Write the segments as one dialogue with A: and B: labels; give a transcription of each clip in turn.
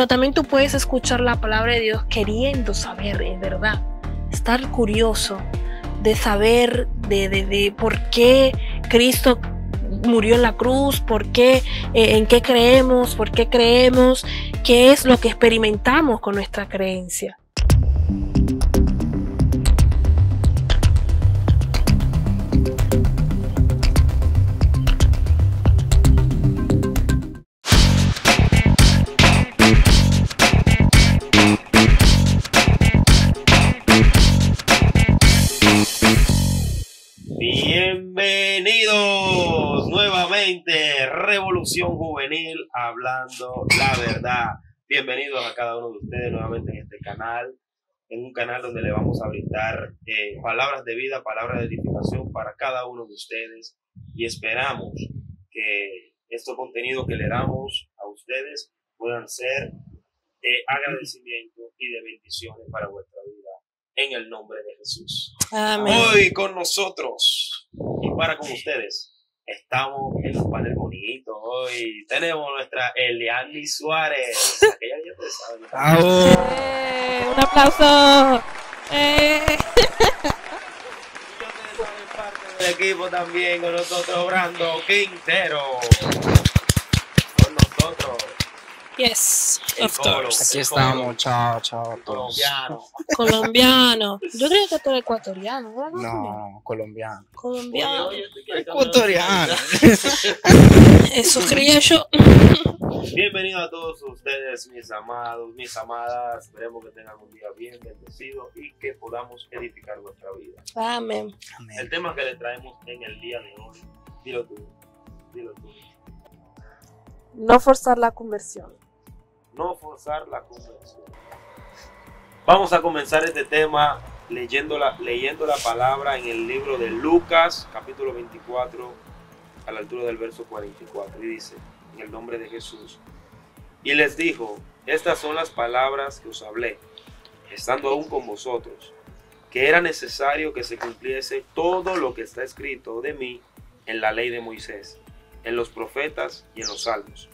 A: pero también tú puedes escuchar la palabra de Dios queriendo saber, en verdad, estar curioso de saber de por qué Cristo murió en la cruz, por qué, en qué creemos, por qué creemos, qué es lo que experimentamos con nuestra creencia.
B: Bienvenidos nuevamente, Revolución Juvenil, hablando la verdad. Bienvenidos a cada uno de ustedes nuevamente en este canal, en un canal donde le vamos a brindar palabras de vida, palabras de edificación para cada uno de ustedes, y esperamos que estos contenidos que le damos a ustedes puedan ser de agradecimiento y de bendiciones para vuestra vida. En el nombre de Jesús.
A: Amén.
B: Hoy con nosotros y para con ustedes estamos en un panel bonito. Hoy tenemos nuestra Eliani Suárez. Aquella ya te sabe.
A: Un aplauso.
B: Parte del equipo también con nosotros, Brando Quintero. Con nosotros.
A: Yes,
B: El
A: of
B: Colo,
A: course.
C: Aquí
B: el
C: estamos,
B: Colo,
C: chao a todos.
B: colombiano.
A: Colombiano. Yo creo que tú eres ecuatoriano, ¿verdad?
C: No, colombiano.
A: Colombiano.
B: Oye, ¿tú quieres cambiar de
C: Ecuatoriano.
A: Eso creía yo.
B: Bienvenidos a todos ustedes, mis amados, mis amadas. Esperemos que tengan un día bien bendecido y que podamos edificar nuestra vida.
A: Amén.
C: Amén.
B: El tema que le traemos en el día de hoy, dilo tú.
A: No forzar la conversión.
B: No forzar la conversión. Vamos a comenzar este tema leyendo la palabra en el libro de Lucas, capítulo 24, a la altura del verso 44. Y dice, en el nombre de Jesús. Y les dijo, estas son las palabras que os hablé, estando aún con vosotros, que era necesario que se cumpliese todo lo que está escrito de mí en la ley de Moisés, en los profetas y en los salmos.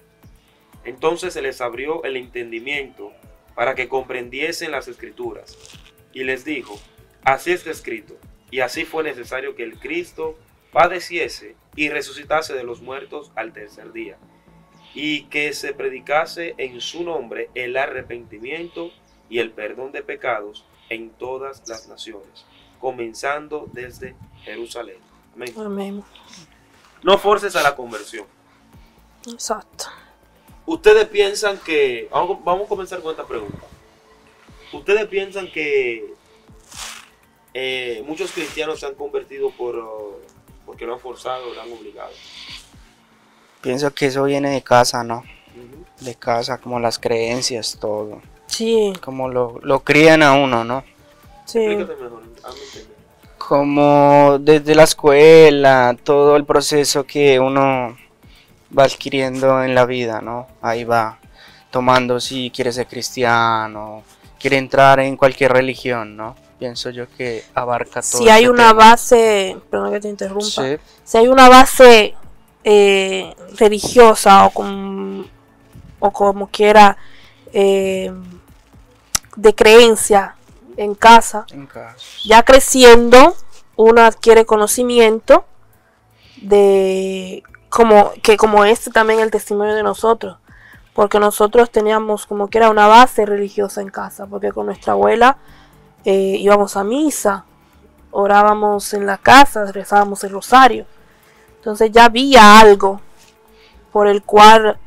B: Entonces se les abrió el entendimiento para que comprendiesen las escrituras. Y les dijo, así está escrito, y así fue necesario que el Cristo padeciese y resucitase de los muertos al tercer día, y que se predicase en su nombre el arrepentimiento y el perdón de pecados en todas las naciones, comenzando desde Jerusalén. Amén.
A: Amén.
B: No forces a la conversión.
A: Exacto.
B: Ustedes piensan que, vamos a comenzar con esta pregunta. Ustedes piensan que muchos cristianos se han convertido porque lo han forzado, lo han obligado.
C: Pienso que eso viene de casa, ¿no?
B: Uh-huh.
C: De casa, como las creencias, todo.
A: Sí,
C: Como lo crían a uno, ¿no?
A: sí.
B: Explícate mejor, hazme entender.
C: Como desde la escuela, todo el proceso que uno va adquiriendo en la vida, ¿no? Ahí va tomando si quiere ser cristiano, quiere entrar en cualquier religión, ¿no? Pienso yo que abarca todo.
A: Si hay
C: este
A: una
C: tema.
A: base, perdón que te interrumpa,
C: Sí,
A: si hay una base religiosa o como quiera, de creencia en casa,
C: en casa.
A: ya creciendo, uno adquiere conocimiento de como este también el testimonio de nosotros, porque nosotros teníamos como que era una base religiosa en casa, porque con nuestra abuela íbamos a misa, orábamos en la casa, rezábamos el rosario, entonces ya había algo por el cual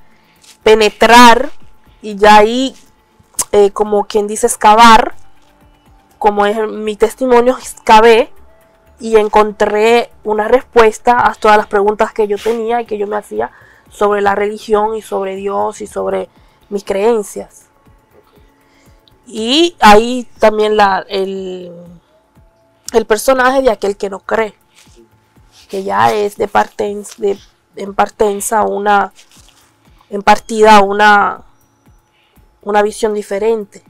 A: penetrar y ya ahí como quien dice excavar, como es mi testimonio, excavé y encontré una respuesta a todas las preguntas que yo tenía y que yo me hacía sobre la religión y sobre Dios y sobre mis creencias. Y ahí también el personaje de aquel que no cree, que ya es en partida una visión diferente,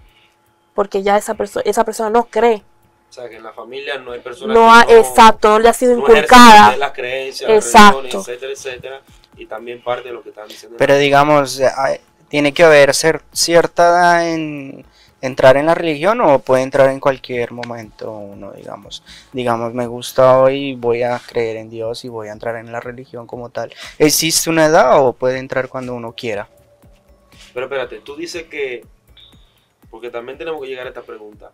A: porque ya esa persona no cree.
B: O sea, que en la familia no hay personas
A: Exacto, no le ha sido
B: no
A: inculcada.
B: ejercen las creencias, las
A: Exacto.
B: religiones, etcétera, etcétera. Y también parte de lo que están diciendo.
C: Pero digamos, ¿Tiene que haber cierta edad en entrar en la religión o puede entrar en cualquier momento uno, digamos, me gusta hoy, voy a creer en Dios y voy a entrar en la religión como tal? ¿Existe una edad o puede entrar cuando uno quiera?
B: Pero espérate, tú dices que, porque también tenemos que llegar a esta pregunta,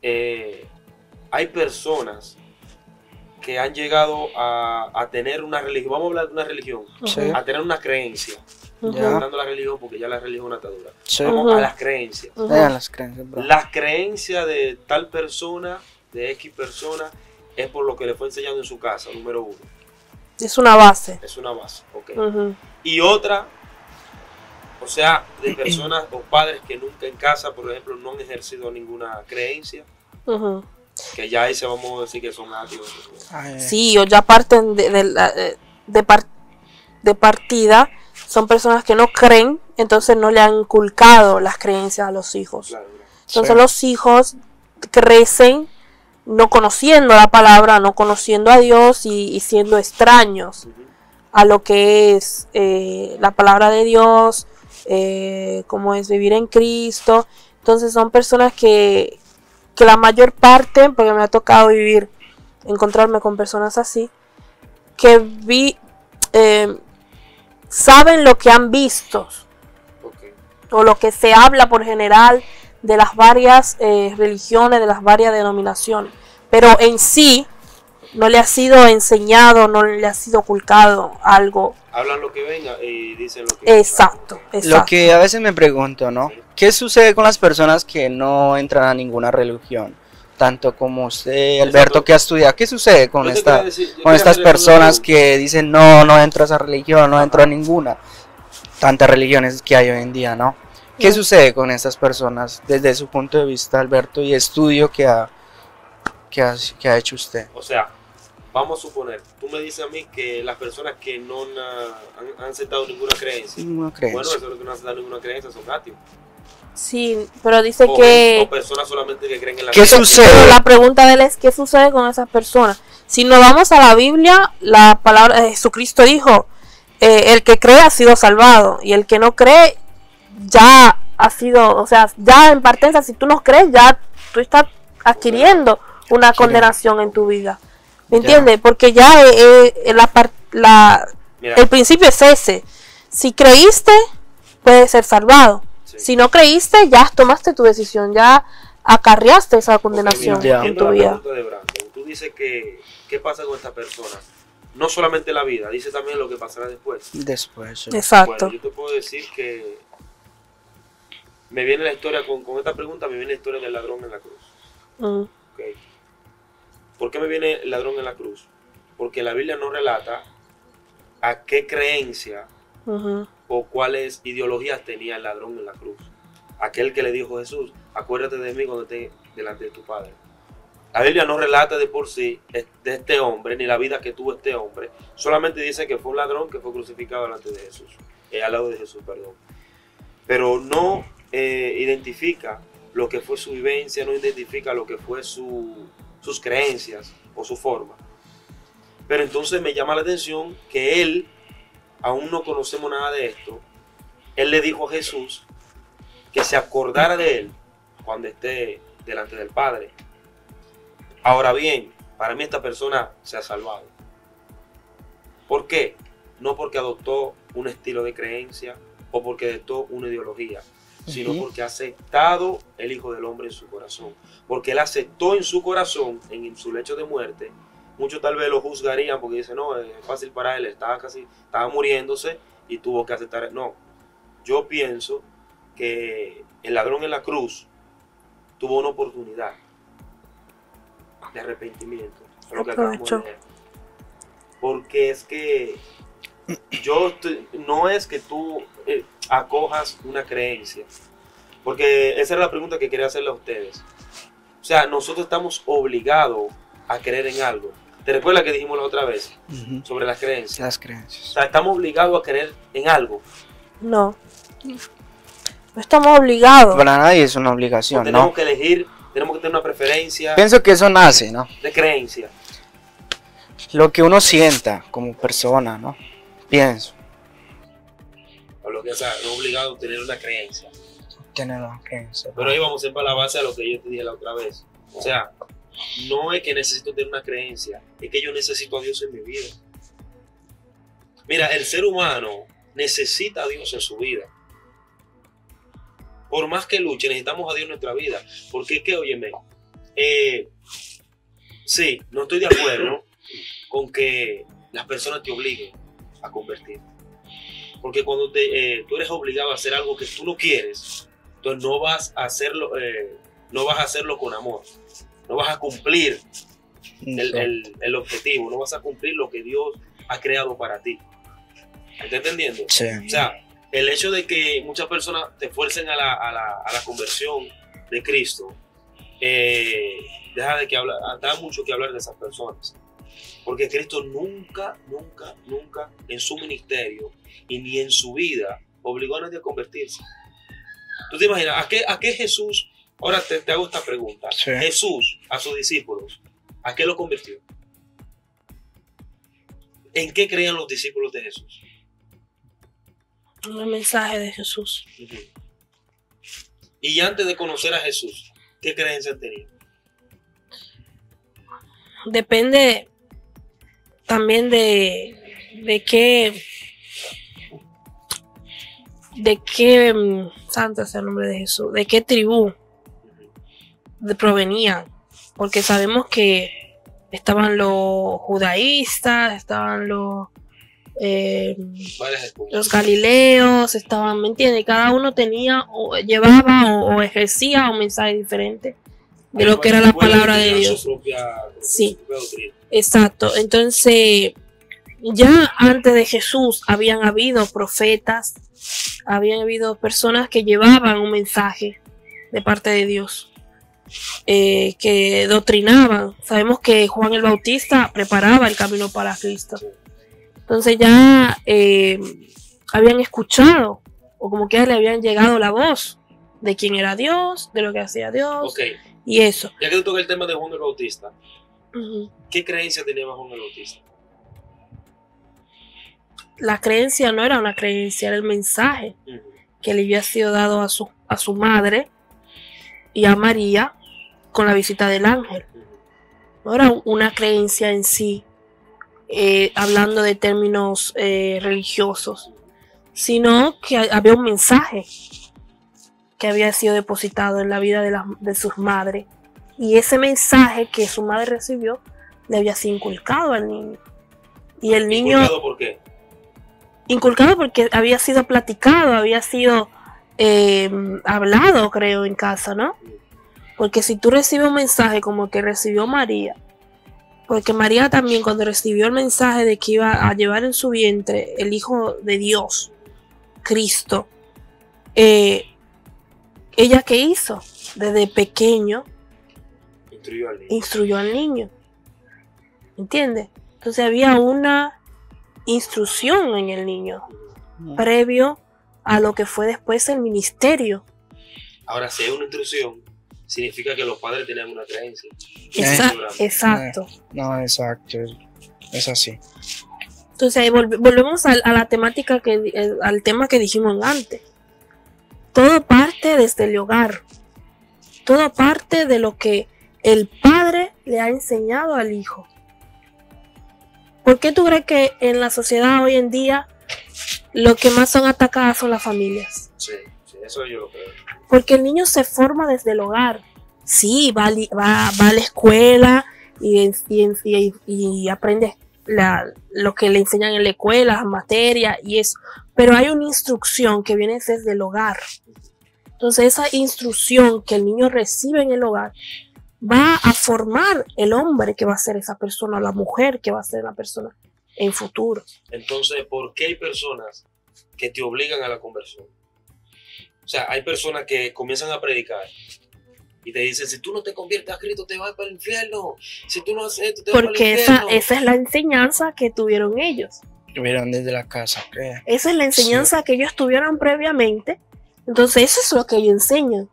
B: hay personas que han llegado a tener una religión, vamos a hablar de una religión,
C: Sí.
B: a tener una creencia.
C: Ya.
B: Hablando de la religión, porque ya la religión es una atadura.
C: Sí.
B: Vamos a las creencias.
C: Vean las creencias, bro.
B: Las creencias de tal persona, de X persona, es por lo que le fue enseñando en su casa, número uno.
A: Es una base.
B: Es una base, ok.
A: Ujú.
B: Y otra, o sea, de personas o padres que nunca en casa, por ejemplo, no han ejercido ninguna creencia,
A: Ujú.
B: que ya ahí se vamos a decir que son ateos.
C: Ay,
A: Sí, o ya parten de partida, son personas que no creen, entonces no le han inculcado las creencias a los hijos.
B: Claro, claro.
A: Entonces
C: sí.
A: los hijos crecen no conociendo la palabra, no conociendo a Dios y siendo extraños
B: Ujú.
A: a lo que es la palabra de Dios, cómo es vivir en Cristo. Entonces son personas que la mayor parte, porque me ha tocado encontrarme con personas así, que saben lo que han visto
B: Ok.
A: o lo que se habla por general de las varias religiones, de las varias denominaciones, pero en sí no le ha sido enseñado, no le ha sido ocultado algo.
B: Hablan lo que venga y dicen lo que
A: Exacto,
C: Lo
A: exacto.
C: que a veces me pregunto, ¿no? ¿Qué sucede con las personas que no entran a ninguna religión? Tanto como usted, Alberto, que ha estudiado. ¿Qué sucede con,
B: Yo te quería decir- yo
C: con
B: quería
C: estas
B: hacerle una
C: personas
B: pregunta.
C: que dicen, no entro a esa religión, no entro a ninguna? Tantas religiones que hay hoy en día, ¿no? ¿Qué
A: Mm.
C: sucede con estas personas desde su punto de vista, Alberto, y estudio que ha hecho usted?
B: O sea, vamos a suponer, tú me dices a mí que las personas que no han aceptado ninguna creencia,
C: Ninguna creencia.
B: bueno, eso es lo que no han aceptado ninguna creencia, son ateos.
A: Sí, pero dice
B: O
A: que
B: personas solamente que creen en la
C: ¿Qué
B: creencia.
C: sucede?
A: pero la pregunta de él es ¿qué sucede con esas personas? Si nos vamos a la Biblia, la palabra de Jesucristo dijo, el que cree ha sido salvado y el que no cree ya ha sido, o sea, ya en partenza, si tú no crees, ya tú estás adquiriendo una condenación en tu vida. ¿Me
C: Ya.
A: entiendes? Porque ya
B: Mira,
A: el principio es ese. Si creíste, puedes ser salvado.
B: sí.
A: Si no creíste, ya tomaste tu decisión, ya acarreaste esa
B: Ok,
A: condenación
B: mira,
C: Ya.
A: en
B: entiendo
A: tu
B: la
A: vida.
B: pregunta de Brandon. Tú dices que, ¿qué pasa con estas personas? No solamente la vida, dice también lo que pasará después.
C: Después. sí.
A: Exacto.
B: Bueno, yo te puedo decir que me viene la historia, con esta pregunta me viene la historia del ladrón en la cruz.
A: Mm,
B: Ok. ¿Por qué me viene el ladrón en la cruz? Porque la Biblia no relata a qué creencia
A: ujú.
B: o cuáles ideologías tenía el ladrón en la cruz. Aquel que le dijo a Jesús, acuérdate de mí cuando esté delante de tu Padre. La Biblia no relata de por sí de este hombre, ni la vida que tuvo este hombre. Solamente dice que fue un ladrón que fue crucificado delante de Jesús. Al lado de Jesús, perdón. Pero no identifica lo que fue su vivencia, no identifica lo que fue sus creencias o su forma. Pero entonces me llama la atención que él, aún no conocemos nada de esto, él le dijo a Jesús que se acordara de él cuando esté delante del Padre. Ahora bien, para mí esta persona se ha salvado. ¿Por qué? No porque adoptó un estilo de creencia o porque adoptó una ideología, sino
C: Ujú.
B: porque ha aceptado el Hijo del Hombre en su corazón. Porque él aceptó en su corazón, en su lecho de muerte. Muchos tal vez lo juzgarían porque dicen, no, es fácil para él, estaba muriéndose y tuvo que aceptar. No, yo pienso que el ladrón en la cruz tuvo una oportunidad de arrepentimiento. Es lo que acabamos de
A: Aprovecho.
B: leer. Porque es que no es que tú acojas una creencia. Porque esa era la pregunta que quería hacerle a ustedes. O sea, nosotros estamos obligados a creer en algo. ¿Te recuerdas que dijimos la otra vez
C: Ujú.
B: sobre las creencias?
C: Las
B: O
C: creencias.
B: sea, estamos obligados a creer en algo.
A: No. No estamos obligados.
C: Para nadie es una
B: O
C: obligación,
B: tenemos
C: ¿no?
B: que elegir, tenemos que tener una preferencia
C: Pienso que eso nace, ¿no?
B: de creencia.
C: Lo que uno sienta como persona, ¿no? Pienso.
B: por lo que sea, no obligado a tener una creencia.
C: Tener una creencia.
B: Pero ahí vamos a la base a lo que yo te dije la otra vez. O sea, no es que necesito tener una creencia, es que yo necesito a Dios en mi vida. Mira, el ser humano necesita a Dios en su vida. Por más que luche, necesitamos a Dios en nuestra vida. Porque es que, óyeme, sí, no estoy de acuerdo con que las personas te obliguen a convertirte. Porque cuando tú eres obligado a hacer algo que tú no quieres, entonces no vas a hacerlo, no vas a hacerlo con amor. No vas a cumplir el objetivo, no vas a cumplir lo que Dios ha creado para ti. ¿Estás entendiendo?
C: Sí.
B: O sea, el hecho de que muchas personas te fuercen a la conversión de Cristo, deja de que hablar, da mucho que hablar de esas personas. Porque Cristo nunca en su ministerio y ni en su vida obligó a nadie a convertirse. ¿Tú te imaginas a qué Jesús? Ahora te hago esta pregunta.
C: Sí.
B: Jesús a sus discípulos, ¿a qué lo convirtió? ¿En qué creían los discípulos de Jesús?
A: El mensaje de Jesús.
B: Uh-huh. Y antes de conocer a Jesús, ¿qué creencias tenían?
A: Depende también de qué santo es el nombre de Jesús, de qué tribu provenían, porque sabemos que estaban los judaístas, estaban los galileos, estaban, ¿me entiendes? Cada uno tenía o llevaba o ejercía un mensaje diferente de lo que era la palabra de Dios. Sí, exacto. Entonces, ya antes de Jesús habían habido profetas, habían habido personas que llevaban un mensaje de parte de Dios. Que doctrinaban. Sabemos que Juan el Bautista preparaba el camino para Cristo. Entonces ya habían escuchado, o como que le habían llegado la voz de quién era Dios, de lo que hacía Dios,
B: okay.
A: Y eso.
B: Ya que tú tocas el tema de Juan el Bautista,
A: Uh-huh.
B: ¿Qué creencia tenía Juan el Bautista?
A: La creencia no era una creencia, era el mensaje que le había sido dado a su madre y a María con la visita del ángel. No era una creencia en sí, hablando de términos religiosos, sino que había un mensaje que había sido depositado en la vida de sus madres, y ese mensaje que su madre recibió le había sido inculcado al niño. Y el niño...
B: ¿Inculcado por qué?
A: Inculcado porque había sido platicado, había sido hablado, creo, en casa, ¿no? Porque si tú recibes un mensaje como el que recibió María, porque María también, cuando recibió el mensaje de que iba a llevar en su vientre el Hijo de Dios, Cristo, ¿ella qué hizo? Desde pequeño instruyó al niño. ¿Entiendes? Entonces había una instrucción en el niño previo a lo que fue después el ministerio.
B: Ahora, si hay una instrucción, significa que los padres tenían una creencia.
A: Exacto.
C: No, exacto. Es así.
A: Entonces volvemos a la temática al tema que dijimos antes. Todo parte desde el hogar. Todo parte de lo que el padre le ha enseñado al hijo. ¿Por qué tú crees que en la sociedad hoy en día lo que más son atacadas son las familias?
B: Sí, eso yo lo creo.
A: Porque el niño se forma desde el hogar. Sí, va a la escuela y aprende lo que le enseñan en la escuela, las materias y eso. Pero hay una instrucción que viene desde el hogar. Entonces esa instrucción que el niño recibe en el hogar va a formar el hombre que va a ser esa persona, la mujer que va a ser la persona en futuro.
B: Entonces, ¿por qué hay personas que te obligan a la conversión? O sea, hay personas que comienzan a predicar y te dicen, si tú no te conviertes a Cristo, te vas para el infierno. Si tú no haces esto, te vas para el infierno.
A: Porque esa es la enseñanza que tuvieron ellos.
C: Tuvieron desde la casa. ¿Qué?
A: Esa es la enseñanza que ellos tuvieron previamente. Entonces eso es lo que ellos enseñan.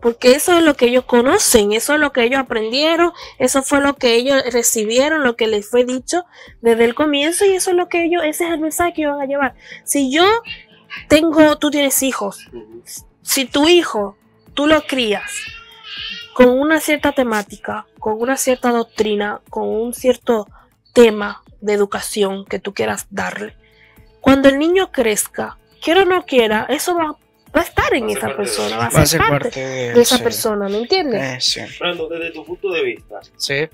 A: Porque eso es lo que ellos conocen, eso es lo que ellos aprendieron, eso fue lo que ellos recibieron, lo que les fue dicho desde el comienzo, y eso es lo que ese es el mensaje que van a llevar. Si yo tú tienes hijos.
B: Ujú.
A: Si tu hijo, tú lo crías con una cierta temática, con una cierta doctrina, con un cierto tema de educación que tú quieras darle, cuando el niño crezca, quiera o no quiera, eso va a estar en
B: Va a ser
A: esa
B: parte de
A: persona,
B: él.
A: va a ser parte
C: de
A: de esa
C: sí.
A: persona, ¿me entiendes?
C: Sí.
B: Brando, desde tu punto de vista,
C: Sí.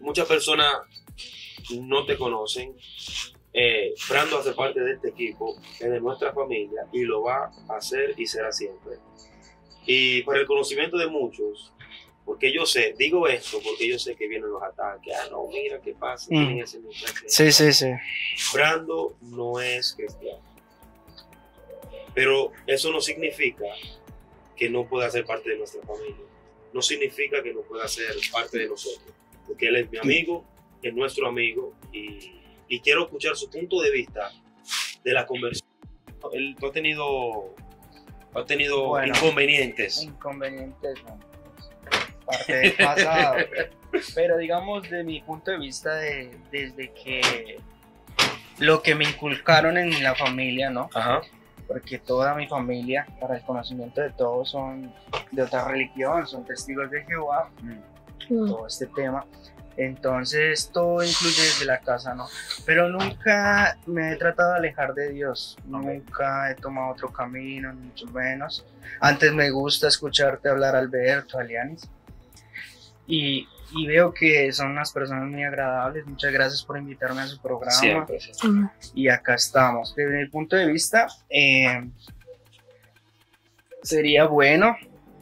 B: muchas personas no te conocen. Brando hace parte de este equipo, es de nuestra familia y lo va a hacer y será siempre. Y para el conocimiento de muchos, porque yo sé, digo esto porque yo sé que vienen los ataques. Ah, no, mira qué pasa. Tienen ese muchacho.
C: Sí, sí, sí.
B: Brando no es cristiano. Pero eso no significa que no pueda ser parte de nuestra familia. No significa que no pueda ser parte de nosotros. Porque él es mi amigo, es nuestro amigo y quiero escuchar su punto de vista de la conversión. Tú has tenido
C: Bueno,
B: inconvenientes.
C: Inconvenientes, no. Parte del pasado. Pero digamos, de mi punto de vista, desde que lo que me inculcaron en la familia, ¿no?
B: Ajá.
C: Porque toda mi familia, para el conocimiento de todos, son de otra religión, son testigos de Jehová, todo este tema. Entonces todo incluye desde la casa, ¿no? Pero nunca me he tratado de alejar de Dios, nunca he tomado otro camino, ni mucho menos. Antes me gusta escucharte hablar, Alberto, Alianis, y veo que son unas personas muy agradables. Muchas gracias por invitarme a su programa.
B: Siempre.
C: Y acá estamos. Desde mi punto de vista, sería bueno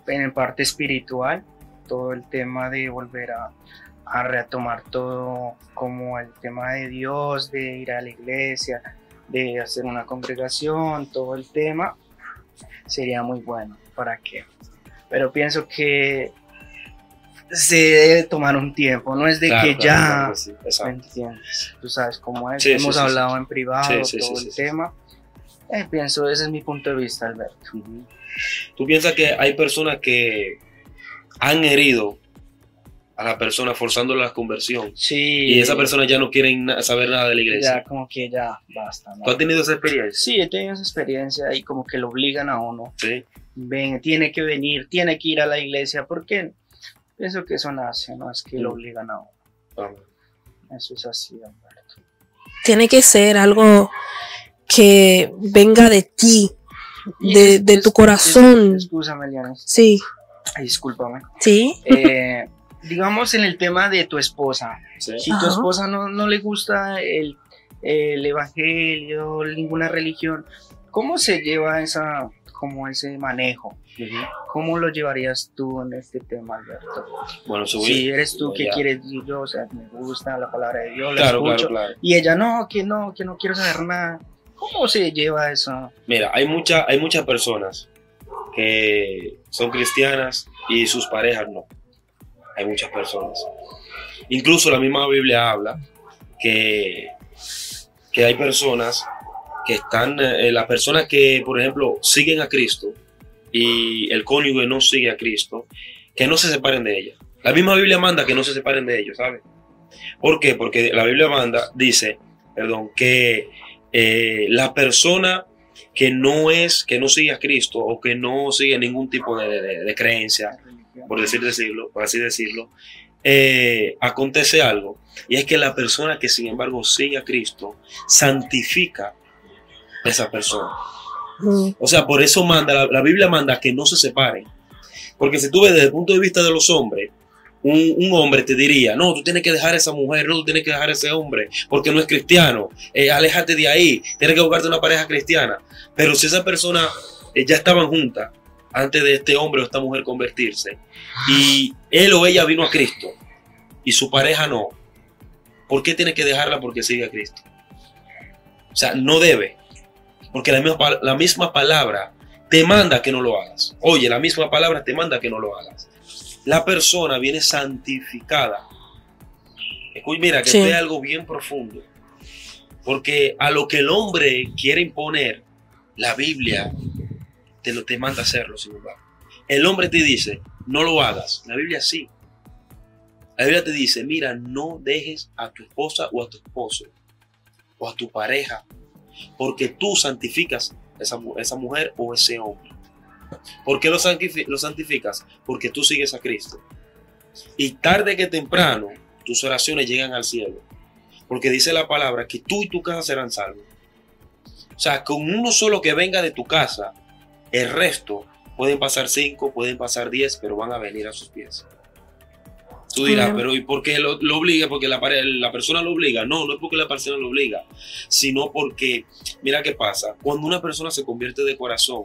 C: en parte espiritual todo el tema de volver a retomar todo como el tema de Dios, de ir a la iglesia, de hacer una congregación, todo el tema sería muy bueno. ¿Para qué? Pero pienso que se debe tomar un tiempo, no es de
B: Claro,
C: que
B: claro,
C: ya,
B: claro que sí,
C: ¿me
B: exacto.
C: entiendes? Tú sabes cómo es,
B: Sí,
C: hemos
B: sí, sí,
C: hablado
B: sí.
C: en privado,
B: Sí, sí,
C: todo
B: sí,
C: el
B: sí.
C: tema. Pienso, ese es mi punto de vista, Alberto.
B: Ujú. ¿Tú piensas que hay personas que han herido a la persona forzándola a la conversión
C: Sí.
B: y esas personas ya no quieren saber nada de la iglesia?
C: Ya como que ya basta, ¿no?
B: ¿Tú has tenido esa experiencia?
C: Sí, he tenido esa experiencia y como que lo obligan a uno.
B: Sí.
C: Ven, tiene que venir, tiene que ir a la iglesia. ¿Por qué? Pienso que eso nace, no es que lo obligan a uno.
B: Vamos.
C: Eso es así, Alberto.
A: Tiene que ser algo que venga de ti, de tu corazón.
C: Excúsame, Lianes.
A: Sí,
C: Discúlpame.
A: sí.
C: Digamos en el tema de tu esposa.
B: Sí.
C: Si tu
A: Ajá.
C: esposa no le gusta el evangelio, ninguna religión, ¿cómo se lleva ese manejo?
B: Ujú.
C: ¿Cómo lo llevarías tú en este tema, Alberto?
B: Bueno,
C: Si eres tú que
B: ya.
C: quieres decir yo, o sea, me gusta la palabra de Dios, la
B: Claro,
C: escucho,
B: claro.
C: y ella no quiero saber nada. ¿Cómo se lleva eso?
B: Mira, hay muchas personas que son cristianas y sus parejas no. Hay muchas personas. Incluso la misma Biblia habla que hay personas que están, las personas que, por ejemplo, siguen a Cristo y el cónyuge no sigue a Cristo, que no se separen de ella. La misma Biblia manda que no se separen de ellos, ¿sabes? ¿Por qué? Porque la Biblia dice, que la persona que no sigue a Cristo o que no sigue ningún tipo de creencia, por así decirlo, acontece algo, y es que la persona que sin embargo sigue a Cristo santifica a esa persona. O sea, por eso la Biblia manda que no se separen, porque si tú ves desde el punto de vista de los hombres, un hombre te diría, no, tú tienes que dejar a esa mujer, no, tú tienes que dejar a ese hombre porque no es cristiano, aléjate de ahí, tienes que buscarte una pareja cristiana. Pero si esa persona ya estaban juntas antes de este hombre o esta mujer convertirse, y él o ella vino a Cristo y su pareja no, ¿por qué tiene que dejarla porque sigue a Cristo? O sea, no debe, porque la misma palabra te manda que no lo hagas. Oye, la misma palabra te manda que no lo hagas. La persona viene santificada. Mira, que
A: Sí.
B: es algo bien profundo, porque a lo que el hombre quiere imponer, la Biblia te manda a hacerlo, sin embargo. El hombre te dice, no lo hagas. La Biblia sí. La Biblia te dice, mira, no dejes a tu esposa o a tu esposo o a tu pareja Porque tú santificas esa mujer o ese hombre. ¿Por qué lo santificas? Porque tú sigues a Cristo. Y tarde que temprano, tus oraciones llegan al cielo. Porque dice la palabra que tú y tu casa serán salvos. O sea, con uno solo que venga de tu casa, el resto pueden pasar 5, pueden pasar 10, pero van a venir a sus pies. Tú dirás, pero ¿y por qué lo obliga? Porque la persona lo obliga. No, no es porque la persona lo obliga, sino porque, mira qué pasa. Cuando una persona se convierte de corazón,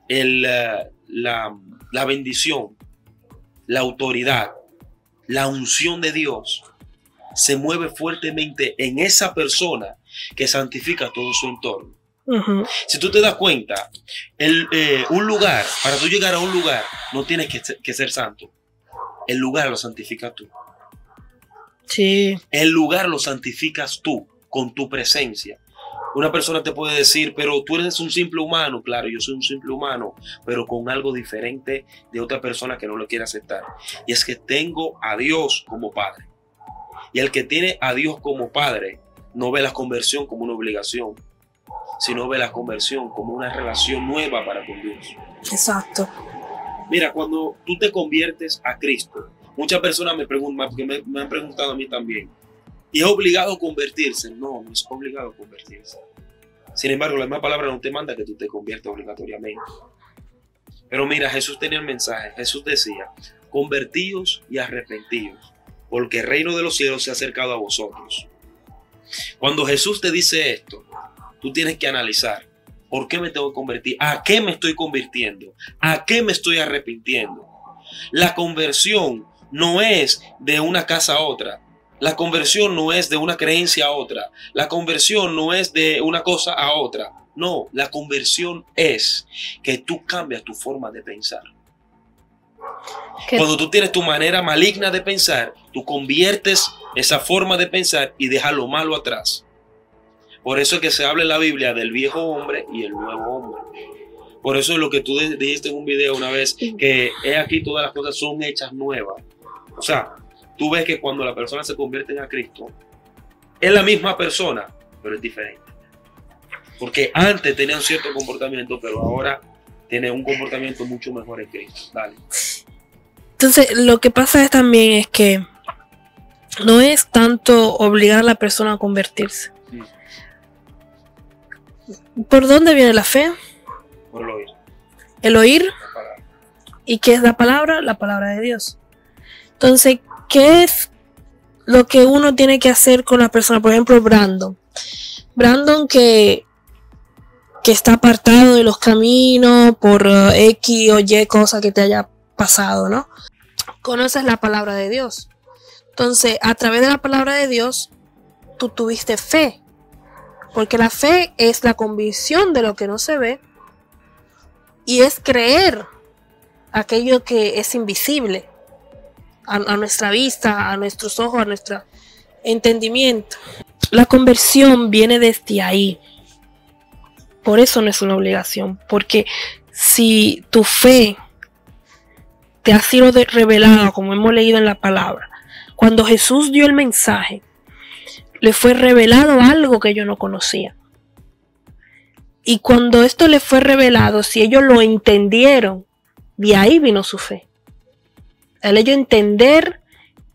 B: la bendición, la autoridad, la unción de Dios se mueve fuertemente en esa persona que santifica todo su entorno. Si tú te das cuenta, un lugar, para tú llegar a un lugar, no tienes que ser santo. El lugar lo santificas tú.
A: Sí.
B: El lugar lo santificas tú con tu presencia. Una persona te puede decir, pero tú eres un simple humano. Claro, yo soy un simple humano, pero con algo diferente de otra persona que no lo quiere aceptar. Y es que tengo a Dios como Padre. Y el que tiene a Dios como Padre no ve la conversión como una obligación, sino ve la conversión como una relación nueva para con Dios.
A: Exacto.
B: Mira, cuando tú te conviertes a Cristo, muchas personas me preguntan, porque me han preguntado a mí también, ¿y es obligado a convertirse? No, no es obligado a convertirse. Sin embargo, la misma palabra no te manda que tú te conviertas obligatoriamente. Pero mira, Jesús tenía el mensaje. Jesús decía, convertíos y arrepentidos, porque el reino de los cielos se ha acercado a vosotros. Cuando Jesús te dice esto, tú tienes que analizar, ¿por qué me tengo que convertir? ¿A qué me estoy convirtiendo? ¿A qué me estoy arrepintiendo? La conversión no es de una casa a otra. La conversión no es de una creencia a otra. La conversión no es de una cosa a otra. No, la conversión es que tú cambias tu forma de pensar. Cuando tú tienes tu manera maligna de pensar, tú conviertes esa forma de pensar y dejas lo malo atrás. Por eso es que se habla en la Biblia del viejo hombre y el nuevo hombre. Por eso es lo que tú dijiste en un video una vez, que he aquí todas las cosas son hechas nuevas. O sea, tú ves que cuando la persona se convierte en Cristo, es la misma persona, pero es diferente. Porque antes tenía un cierto comportamiento, pero ahora tiene un comportamiento mucho mejor en Cristo. Dale.
A: Entonces, lo que pasa también es que no es tanto obligar a la persona a convertirse. ¿Por dónde viene la fe?
B: Por el oír.
A: El oír. ¿Y qué es la palabra? La palabra de Dios. Entonces, ¿qué es lo que uno tiene que hacer con la persona? Por ejemplo, Brandon. Brandon que está apartado de los caminos por X o Y cosa que te haya pasado, ¿no? Conoces la palabra de Dios. Entonces, a través de la palabra de Dios, tú tuviste fe. Porque la fe es la convicción de lo que no se ve y es creer aquello que es invisible a nuestra vista, a nuestros ojos, a nuestro entendimiento. La conversión viene desde ahí. Por eso no es una obligación. Porque si tu fe te ha sido revelada, como hemos leído en la palabra, cuando Jesús dio el mensaje, le fue revelado algo que ellos no conocían. Y cuando esto le fue revelado, si ellos lo entendieron, de ahí vino su fe. Al ellos entender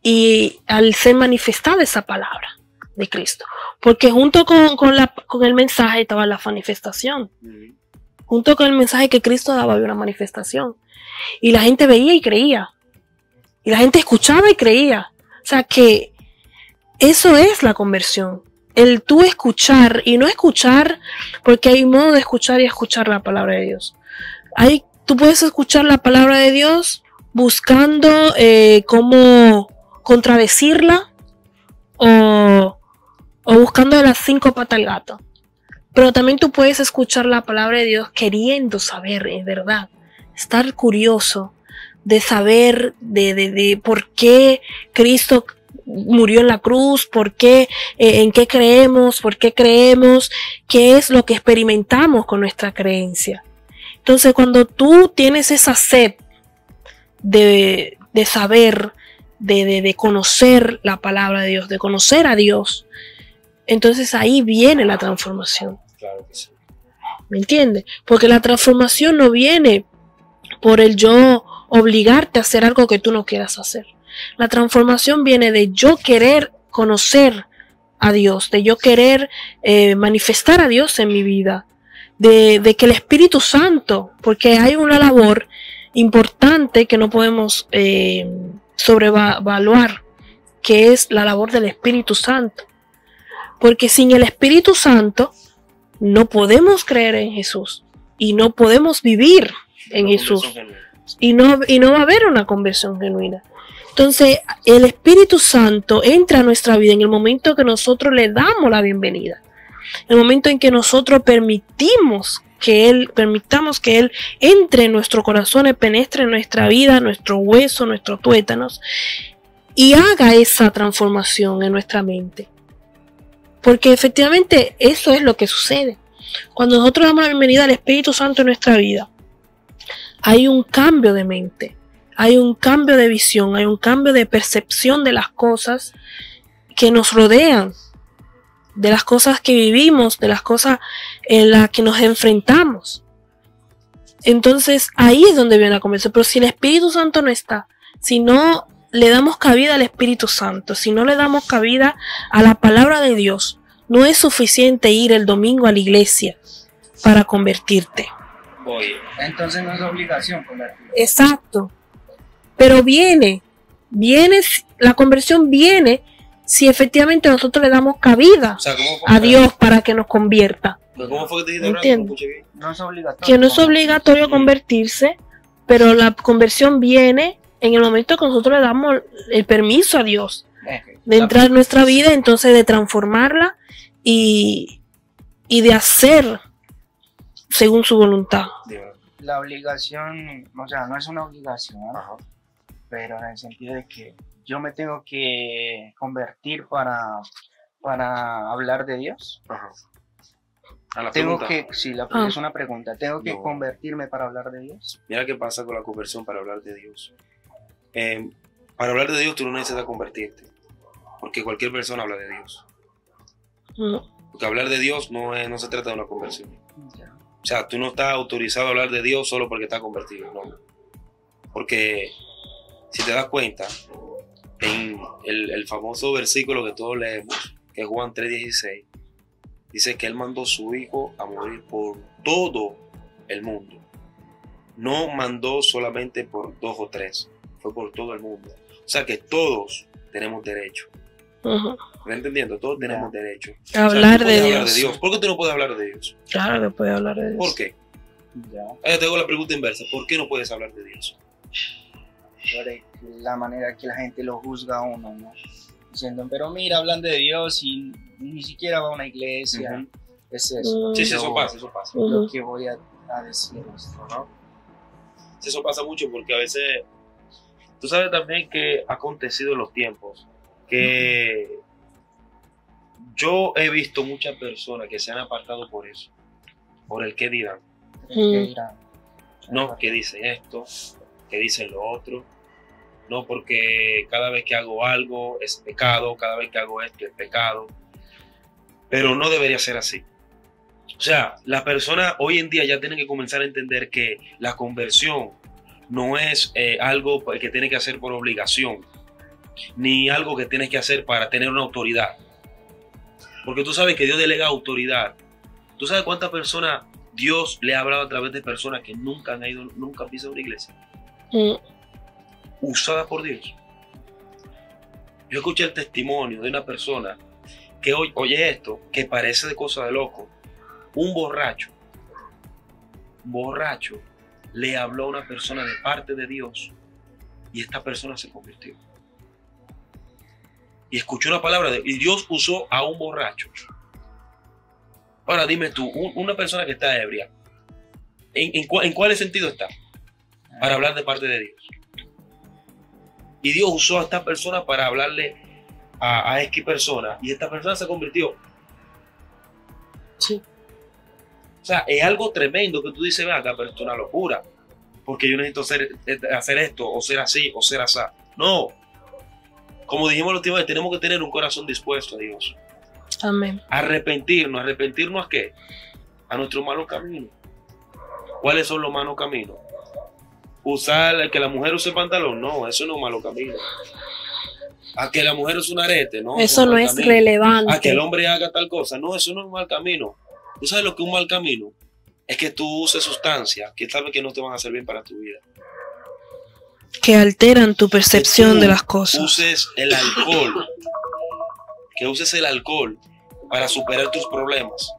A: y al ser manifestada esa palabra de Cristo. Porque junto con el mensaje estaba la manifestación. Junto con el mensaje que Cristo daba había una manifestación. Y la gente veía y creía. Y la gente escuchaba y creía. O sea que eso es la conversión. El tú escuchar y no escuchar, porque hay modo de escuchar y escuchar la palabra de Dios. Tú puedes escuchar la palabra de Dios buscando cómo contradecirla o buscando de las 5 patas al gato. Pero también tú puedes escuchar la palabra de Dios queriendo saber, en verdad, estar curioso de saber de por qué Cristo murió en la cruz, por qué, en qué creemos, por qué creemos, qué es lo que experimentamos con nuestra creencia. Entonces, cuando tú tienes esa sed de saber, de conocer la palabra de Dios, de conocer a Dios, entonces ahí viene la transformación.
B: Claro que sí.
A: ¿Me entiendes? Porque la transformación no viene por el yo obligarte a hacer algo que tú no quieras hacer. La transformación viene de yo querer conocer a Dios, de yo querer manifestar a Dios en mi vida, de que el Espíritu Santo, porque hay una labor importante que no podemos sobrevaluar, que es la labor del Espíritu Santo. Porque sin el Espíritu Santo no podemos creer en Jesús y no podemos vivir en Jesús y no va a haber una conversión genuina. Entonces el Espíritu Santo entra a nuestra vida en el momento que nosotros le damos la bienvenida, en el momento en que nosotros permitamos que Él entre en nuestro corazón, penetre en nuestra vida, nuestro hueso, nuestros tuétanos y haga esa transformación en nuestra mente. Porque efectivamente eso es lo que sucede. Cuando nosotros damos la bienvenida al Espíritu Santo en nuestra vida, hay un cambio de mente, hay un cambio de visión, hay un cambio de percepción de las cosas que nos rodean, de las cosas que vivimos, de las cosas en las que nos enfrentamos. Entonces ahí es donde viene la conversión. Pero si el Espíritu Santo no está, si no le damos cabida al Espíritu Santo, si no le damos cabida a la palabra de Dios, no es suficiente ir el domingo a la iglesia para convertirte.
B: Oye,
C: Entonces no es obligación convertirse.
A: Exacto. Pero la conversión viene si efectivamente nosotros le damos cabida
B: o sea, ¿cómo fue?
A: a Dios para que nos convierta.
B: ¿Cómo fue que te dijiste ahora?
A: Entiendo.
B: No escuché bien.
C: No es obligatorio.
A: Que no es obligatorio convertirse, pero la conversión viene en el momento que nosotros le damos el permiso a Dios de entrar en nuestra vida, entonces de transformarla y de hacer según su voluntad.
C: La obligación, o sea, no es una obligación,
B: Ajá.
C: pero en el sentido de que yo me tengo que convertir para hablar de Dios.
B: Ajá. A la
C: Tengo
B: pregunta.
C: que, sí,
A: Ah.
C: es una pregunta, ¿tengo que
B: No.
C: convertirme para hablar de Dios?
B: Mira qué pasa con la conversión para hablar de Dios. Para hablar de Dios tú no necesitas convertirte, porque cualquier persona habla de Dios. Porque hablar de Dios no se trata de una conversión.
C: Ya.
B: O sea, tú no estás autorizado a hablar de Dios solo porque estás convertido, no. Porque si te das cuenta, en el famoso versículo que todos leemos, que es Juan 3:16, dice que Él mandó a su Hijo a morir por todo el mundo. No mandó solamente por 2 o 3, fue por todo el mundo. O sea que todos tenemos derecho. ¿Me entendiendo? Todos tenemos derecho.
A: Hablar
B: tú
A: de
B: puedes hablar
A: Dios.
B: ¿Por qué tú no puedes hablar de Dios?
A: Claro que puede hablar de Dios.
B: ¿Por qué?
C: Ya.
B: Ahora te hago la pregunta inversa. ¿Por qué no puedes hablar de Dios?
C: Por la manera que la gente lo juzga a uno, ¿no? Diciendo, pero mira, hablan de Dios y ni siquiera va a una iglesia.
B: Ujú.
C: Es eso.
B: Sí, sí,
C: Yo-
B: eso pasa, eso pasa.
C: Lo que voy a decir esto, ¿no?
B: Sí, eso pasa mucho porque a veces, tú sabes también que ha acontecido en los tiempos, que yo he visto muchas personas que se han apartado por eso, por el qué dirán.
C: ¿Qué dirán?
B: No, que dicen esto, que dicen lo otro. No, porque cada vez que hago algo es pecado, cada vez que hago esto es pecado. Pero no debería ser así. O sea, las personas hoy en día ya tienen que comenzar a entender que la conversión no es algo que tienes que hacer por obligación, ni algo que tienes que hacer para tener una autoridad. Porque tú sabes que Dios delega autoridad. ¿Tú sabes cuántas personas Dios le ha hablado a través de personas que nunca han pisado una iglesia? Usada por Dios. Yo escuché el testimonio de una persona que oye esto, que parece de cosa de loco. Un borracho le habló a una persona de parte de Dios y esta persona se convirtió. Y escuchó una palabra y Dios usó a un borracho. Ahora dime tú, una persona que está ebria, ¿en cuál sentido está? Para hablar de parte de Dios. Y Dios usó a esta persona para hablarle a X persona y esta persona se convirtió.
A: Sí.
B: O sea, es algo tremendo que tú dices, ven acá, pero esto es una locura. Porque yo necesito hacer esto, o ser así, o ser así. No. Como dijimos la última vez, tenemos que tener un corazón dispuesto a Dios.
A: Amén.
B: Arrepentirnos. ¿Arrepentirnos a qué? A nuestro malo camino. ¿Cuáles son los malos caminos? Usar, que la mujer use pantalón, no, eso no es un malo camino. A que la mujer use un arete, no.
A: Eso no es relevante.
B: A que el hombre haga tal cosa, no, eso no es un mal camino. ¿Tú sabes lo que es un mal camino? Es que tú uses sustancias que sabes que no te van a hacer bien para tu vida.
A: Que alteran tu percepción de las cosas.
B: Uses el alcohol. Que uses el alcohol para superar tus problemas.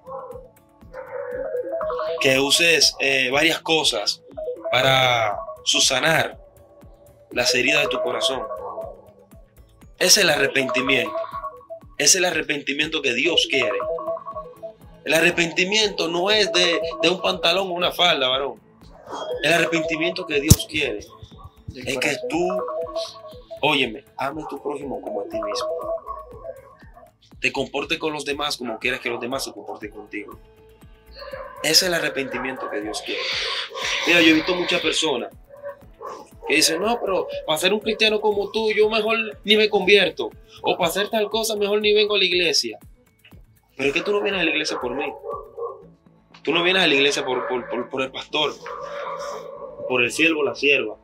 B: Que uses varias cosas para subsanar las heridas de tu corazón. Ese es el arrepentimiento. Ese es el arrepentimiento que Dios quiere. El arrepentimiento no es de un pantalón o una falda, varón. El arrepentimiento que Dios quiere es que tú, óyeme, ames a tu prójimo como a ti mismo. Te comportes con los demás como quieras que los demás se comporten contigo. Ese es el arrepentimiento que Dios quiere. Mira, yo he visto muchas personas que dicen, no, pero para ser un cristiano como tú, yo mejor ni me convierto. O para hacer tal cosa, mejor ni vengo a la iglesia. Pero es que tú no vienes a la iglesia por mí. Tú no vienes a la iglesia por el pastor, por el siervo o la sierva.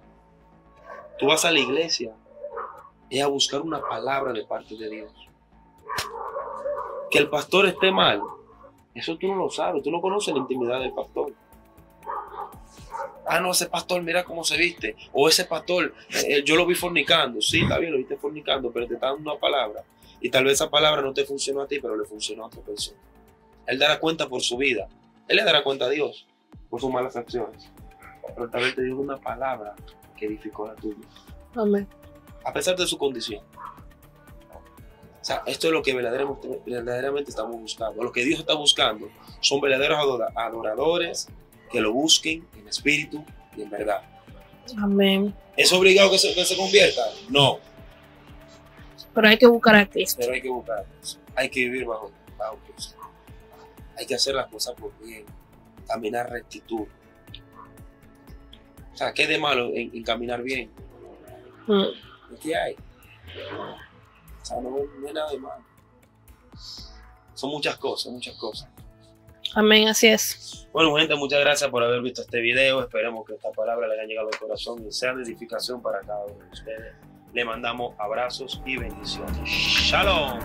B: Tú vas a la iglesia es a buscar una palabra de parte de Dios. Que el pastor esté mal, eso tú no lo sabes, tú no conoces la intimidad del pastor. Ah, no, ese pastor, mira cómo se viste. O ese pastor, yo lo vi fornicando. Sí, está bien, lo viste fornicando, pero te está dando una palabra. Y tal vez esa palabra no te funcionó a ti, pero le funcionó a otra persona. Él dará cuenta por su vida. Él le dará cuenta a Dios por sus malas acciones. Pero tal vez te dio una palabra que edificó la tuya.
A: Amén.
B: A pesar de su condición. O sea, esto es lo que verdaderamente estamos buscando. Lo que Dios está buscando son verdaderos adoradores que lo busquen en espíritu y en verdad.
A: Amén.
B: ¿Es obligado que se convierta? No.
A: Pero hay que buscar a Cristo.
B: Pero hay que buscar a Cristo. Hay que vivir bajo Cristo. Hay que hacer las cosas por bien. Caminar rectitud. O sea, ¿qué de malo en caminar bien? ¿Qué hay? O sea, no hay nada de malo. Son muchas cosas, muchas cosas.
A: Amén, así es.
B: Bueno, gente, muchas gracias por haber visto este video. Esperemos que esta palabra le haya llegado al corazón y sea de edificación para cada uno de ustedes. Le mandamos abrazos y bendiciones. ¡Shalom!